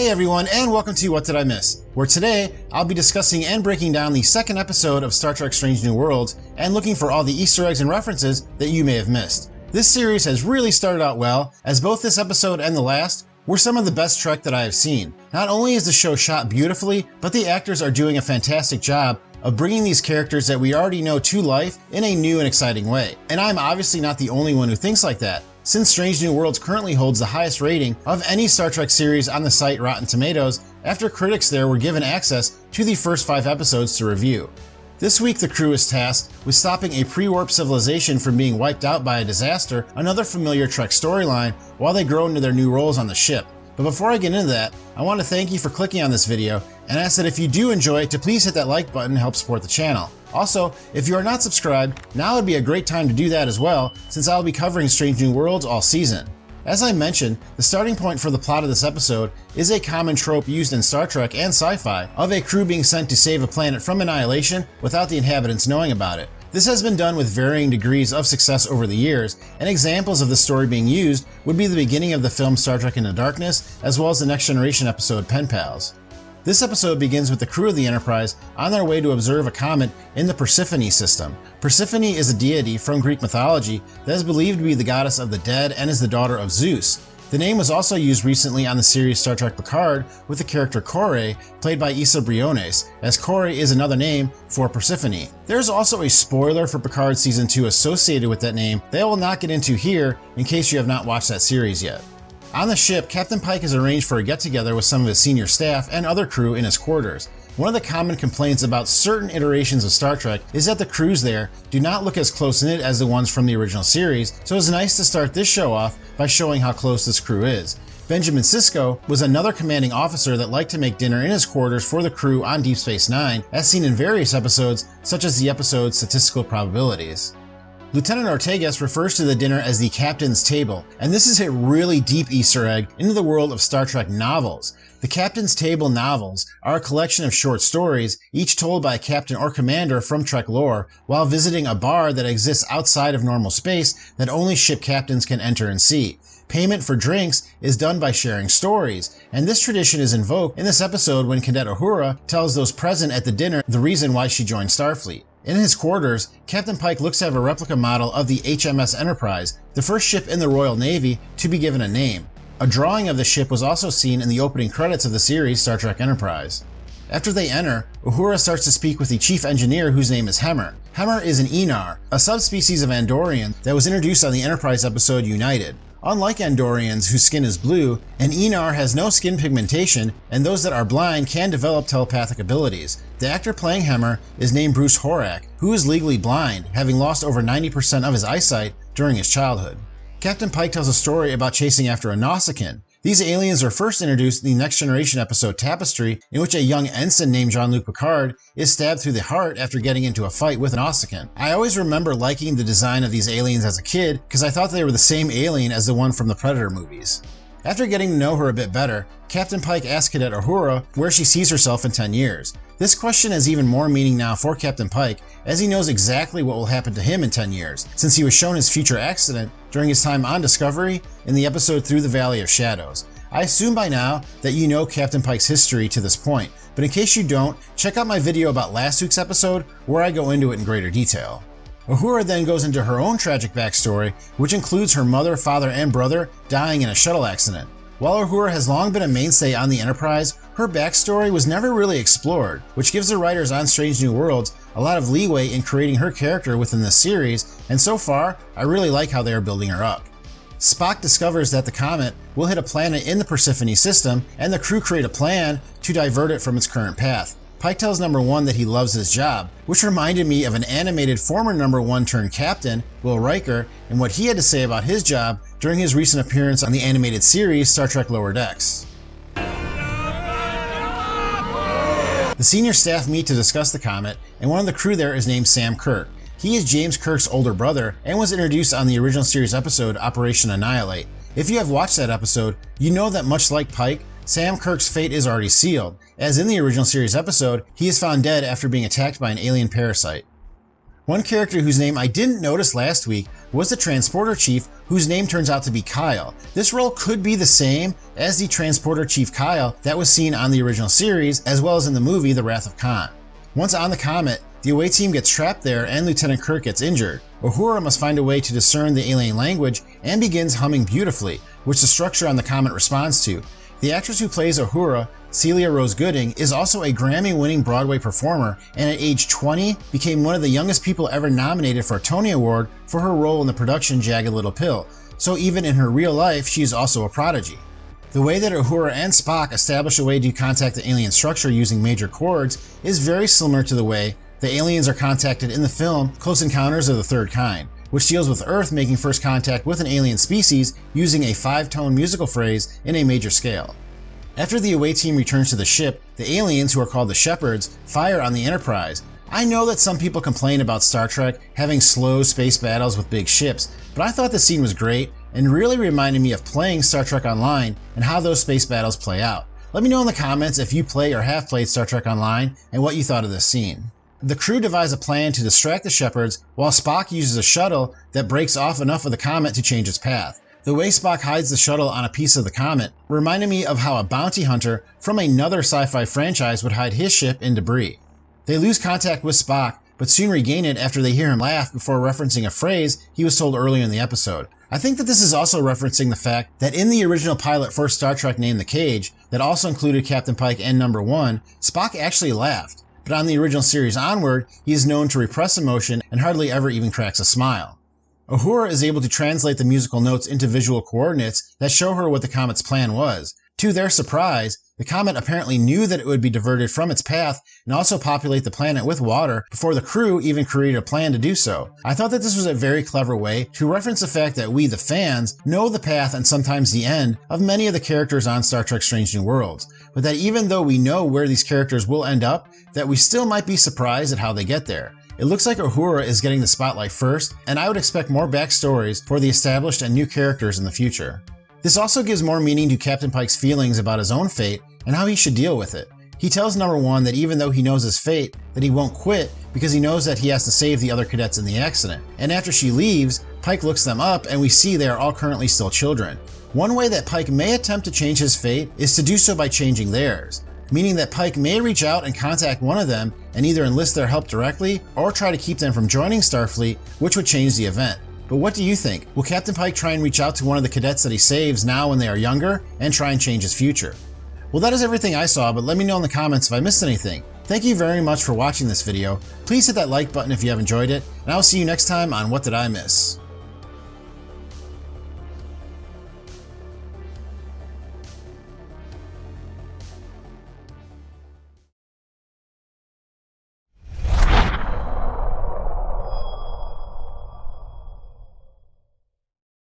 Hey everyone, and welcome to What Did I Miss? Where today, I'll be discussing and breaking down the second episode of Star Trek Strange New Worlds and looking for all the Easter eggs and references that you may have missed. This series has really started out well, as both this episode and the last were some of the best Trek that I have seen. Not only is the show shot beautifully, but the actors are doing a fantastic job of bringing these characters that we already know to life in a new and exciting way. And I'm obviously not the only one who thinks like that, since Strange New Worlds currently holds the highest rating of any Star Trek series on the site Rotten Tomatoes, after critics there were given access to the first 5 episodes to review. This week the crew is tasked with stopping a pre-warp civilization from being wiped out by a disaster, another familiar Trek storyline, while they grow into their new roles on the ship. But before I get into that, I want to thank you for clicking on this video and ask that if you do enjoy it to please hit that like button to help support the channel. Also, if you are not subscribed, now would be a great time to do that as well, since I'll be covering Strange New Worlds all season. As I mentioned, the starting point for the plot of this episode is a common trope used in Star Trek and sci-fi of a crew being sent to save a planet from annihilation without the inhabitants knowing about it. This has been done with varying degrees of success over the years, and examples of the story being used would be the beginning of the film Star Trek Into Darkness, as well as the Next Generation episode Pen Pals. This episode begins with the crew of the Enterprise on their way to observe a comet in the Persephone system. Persephone is a deity from Greek mythology that is believed to be the goddess of the dead and is the daughter of Zeus. The name was also used recently on the series Star Trek Picard with the character Kore, played by Issa Briones, as Kore is another name for Persephone. There's also a spoiler for Picard Season 2 associated with that name that I will not get into here in case you have not watched that series yet. On the ship, Captain Pike has arranged for a get-together with some of his senior staff and other crew in his quarters. One of the common complaints about certain iterations of Star Trek is that the crews there do not look as close-knit as the ones from the original series, so it's nice to start this show off by showing how close this crew is. Benjamin Sisko was another commanding officer that liked to make dinner in his quarters for the crew on Deep Space Nine, as seen in various episodes, such as the episode Statistical Probabilities. Lieutenant Ortegas refers to the dinner as the Captain's Table, and this is a really deep Easter egg into the world of Star Trek novels. The Captain's Table novels are a collection of short stories, each told by a captain or commander from Trek lore, while visiting a bar that exists outside of normal space that only ship captains can enter and see. Payment for drinks is done by sharing stories, and this tradition is invoked in this episode when Cadet Uhura tells those present at the dinner the reason why she joined Starfleet. In his quarters, Captain Pike looks to have a replica model of the HMS Enterprise, the first ship in the Royal Navy to be given a name. A drawing of the ship was also seen in the opening credits of the series Star Trek Enterprise. After they enter, Uhura starts to speak with the chief engineer whose name is Hemmer. Hemmer is an Aenar, a subspecies of Andorian that was introduced on the Enterprise episode United. Unlike Andorians whose skin is blue, an Aenar has no skin pigmentation, and those that are blind can develop telepathic abilities. The actor playing Hemmer is named Bruce Horak, who is legally blind, having lost over 90% of his eyesight during his childhood. Captain Pike tells a story about chasing after a Nausicaan. These aliens are first introduced in the Next Generation episode Tapestry, in which a young ensign named Jean-Luc Picard is stabbed through the heart after getting into a fight with a Nausicaan. I always remember liking the design of these aliens as a kid because I thought they were the same alien as the one from the Predator movies. After getting to know her a bit better, Captain Pike asks Cadet Uhura where she sees herself in 10 years. This question has even more meaning now for Captain Pike, as he knows exactly what will happen to him in 10 years, since he was shown his future accident during his time on Discovery in the episode Through the Valley of Shadows. I assume by now that you know Captain Pike's history to this point, but in case you don't, check out my video about last week's episode where I go into it in greater detail. Uhura then goes into her own tragic backstory, which includes her mother, father, and brother dying in a shuttle accident. While Uhura has long been a mainstay on the Enterprise, her backstory was never really explored, which gives the writers on Strange New Worlds a lot of leeway in creating her character within this series, and so far, I really like how they are building her up. Spock discovers that the comet will hit a planet in the Persephone system, and the crew create a plan to divert it from its current path. Pike tells Number 1 that he loves his job, which reminded me of an animated former Number 1 turned captain, Will Riker, and what he had to say about his job during his recent appearance on the animated series Star Trek Lower Decks. The senior staff meet to discuss the comet, and one of the crew there is named Sam Kirk. He is James Kirk's older brother and was introduced on the original series episode Operation Annihilate. If you have watched that episode, you know that much like Pike, Sam Kirk's fate is already sealed, as in the original series episode, he is found dead after being attacked by an alien parasite. One character whose name I didn't notice last week was the Transporter Chief, whose name turns out to be Kyle. This role could be the same as the Transporter Chief Kyle that was seen on the original series, as well as in the movie The Wrath of Khan. Once on the Comet, the away team gets trapped there and Lieutenant Kirk gets injured. Uhura must find a way to discern the alien language and begins humming beautifully, which the structure on the Comet responds to. The actress who plays Uhura, Celia Rose Gooding, is also a Grammy-winning Broadway performer, and at age 20 became one of the youngest people ever nominated for a Tony Award for her role in the production Jagged Little Pill, so even in her real life she is also a prodigy. The way that Uhura and Spock establish a way to contact the alien structure using major chords is very similar to the way the aliens are contacted in the film Close Encounters of the Third Kind, which deals with Earth making first contact with an alien species using a 5-tone musical phrase in a major scale. After the away team returns to the ship, the aliens, who are called the Shepherds, fire on the Enterprise. I know that some people complain about Star Trek having slow space battles with big ships, but I thought the scene was great and really reminded me of playing Star Trek Online and how those space battles play out. Let me know in the comments if you play or have played Star Trek Online and what you thought of this scene. The crew devise a plan to distract the Shepherds while Spock uses a shuttle that breaks off enough of the Comet to change its path. The way Spock hides the shuttle on a piece of the Comet reminded me of how a bounty hunter from another sci-fi franchise would hide his ship in debris. They lose contact with Spock, but soon regain it after they hear him laugh before referencing a phrase he was told earlier in the episode. I think that this is also referencing the fact that in the original pilot for Star Trek named The Cage, that also included Captain Pike and Number 1, Spock actually laughed, but on the original series onward, he is known to repress emotion and hardly ever even cracks a smile. Uhura is able to translate the musical notes into visual coordinates that show her what the Comet's plan was. To their surprise, the Comet apparently knew that it would be diverted from its path and also populate the planet with water before the crew even created a plan to do so. I thought that this was a very clever way to reference the fact that we, the fans, know the path and sometimes the end of many of the characters on Star Trek Strange New Worlds, but that even though we know where these characters will end up, that we still might be surprised at how they get there. It looks like Uhura is getting the spotlight first, and I would expect more backstories for the established and new characters in the future. This also gives more meaning to Captain Pike's feelings about his own fate and how he should deal with it. He tells Number 1 that even though he knows his fate, that he won't quit because he knows that he has to save the other cadets in the accident. And after she leaves, Pike looks them up and we see they are all currently still children. One way that Pike may attempt to change his fate is to do so by changing theirs, meaning that Pike may reach out and contact one of them and either enlist their help directly or try to keep them from joining Starfleet, which would change the event. But what do you think? Will Captain Pike try and reach out to one of the cadets that he saves now when they are younger and try and change his future? Well, that is everything I saw, but let me know in the comments if I missed anything. Thank you very much for watching this video. Please hit that like button if you have enjoyed it, and I will see you next time on What Did I Miss?